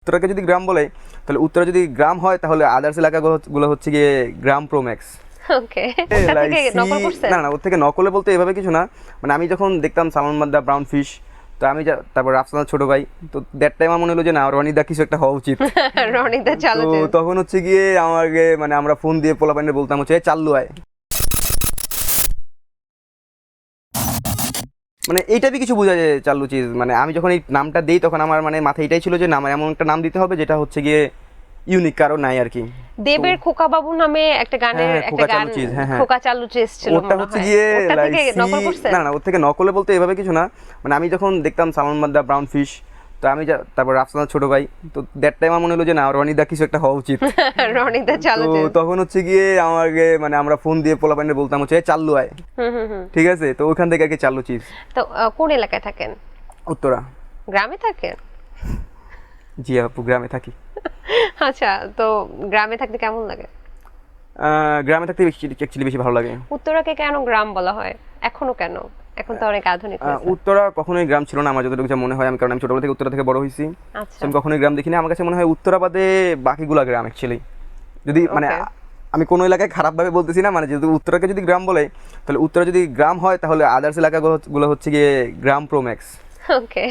উত্তরাকে যদি গ্রাম বলে তাহলে উত্তরা যদি গ্রাম হয় তাহলে আদার্স এলাকাগুলো হচ্ছে গিয়ে গ্রাম প্রো ম্যাক্স। ওকে, ওটা থেকে নকল করছেন? না না, ওর থেকে নকলে বলতে এভাবে কিছু না, মানে আমি যখন দেখতাম সালমান মাদ্দা ব্রাউন ফিশ, তো আমি তারপর রাফসানার ছোট ভাই, তো দ্যাট টাইম আমার মনে হলো যে না রনিদা কিছু একটা হওয়া উচিত। রনিদা তো চালু যে তখন হচ্ছে গিয়ে আমাকে মানে আমরা ফোন দিয়ে পোলাপাইনে বলতাম হচ্ছে "এই চাল্লু আয়", মানে এইটাই কিছু বোঝা যায় চাল্লু চিজ। মানে আমি যখন এই নামটা দিই তখন আমার মানে মাথায় এটাই ছিল যে নাম এমন একটা নাম দিতে হবে যেটা হচ্ছে গিয়ে ইউনিক, কারো নাই আর কি। দেবের খোকা বাবু নামে একটা গানের হ্যাঁ, একটা খোকা গান, চালু চিজ, হ্যাঁ, হ্যাঁ। খোকা চালু চিজ ছিল ওটা মনে হচ্ছে হয়। গিয়ে ওটা থেকে লাইসি, নকল করছেন? না না, ওর থেকে নকলে বলতে এভাবে কিছু না, মানে আমি যখন দেখতাম সালমান মাদ্দা ব্রাউন ফিশ, তো আমি তারপর রাফসানার ছোট ভাই, তো দ্যাট টাইম আমার মনে হলো যে না রনিদা কিছু একটা হওয়া উচিত। রনিদা চালু তো যে তখন হচ্ছে গিয়ে আমাকে মানে আমরা ফোন দিয়ে পোলাপাইনে বলতাম হচ্ছে "এই চাল্লু আয়", হুম। ঠিক আছে, তো ওখান থেকে আর কি চাল্লু চিজ। তো কোন এলাকায় থাকেন? উত্তরা। গ্রামে থাকেন? জি আপু, গ্রামে থাকি। আচ্ছা, তো গ্রামে থাকতে কেমন লাগে? গ্রামে থাকতে অ্যাকচুয়ালি বেশি ভালো লাগে। উত্তরাকে কেন গ্রাম বলা হয় এখনো, কেন? এখন তো অনেক আধুনিক হয়েছে। উত্তরা কখনোই গ্রাম ছিল না আমার যতটুকু যা মনে হয়, আমি কারণ আমি ছোটবেলা থেকে উত্তরা থেকে বড় হয়েছি, আচ্ছা, আমি কখনোই গ্রাম দেখিনি। আমার কাছে মনে হয় উত্তরা বাদে বাকিগুলা গ্রাম অ্যাকচুয়ালি, যদি মানে Okay. আমি কোনো এলাকায় খারাপভাবে বলতেছি না, মানে যদি উত্তরাকে যদি গ্রাম বলে তাহলে উত্তরা যদি গ্রাম হয় তাহলে আদার্স এলাকাগুলো হচ্ছে গিয়ে গ্রাম প্রো ম্যাক্স। ওকে।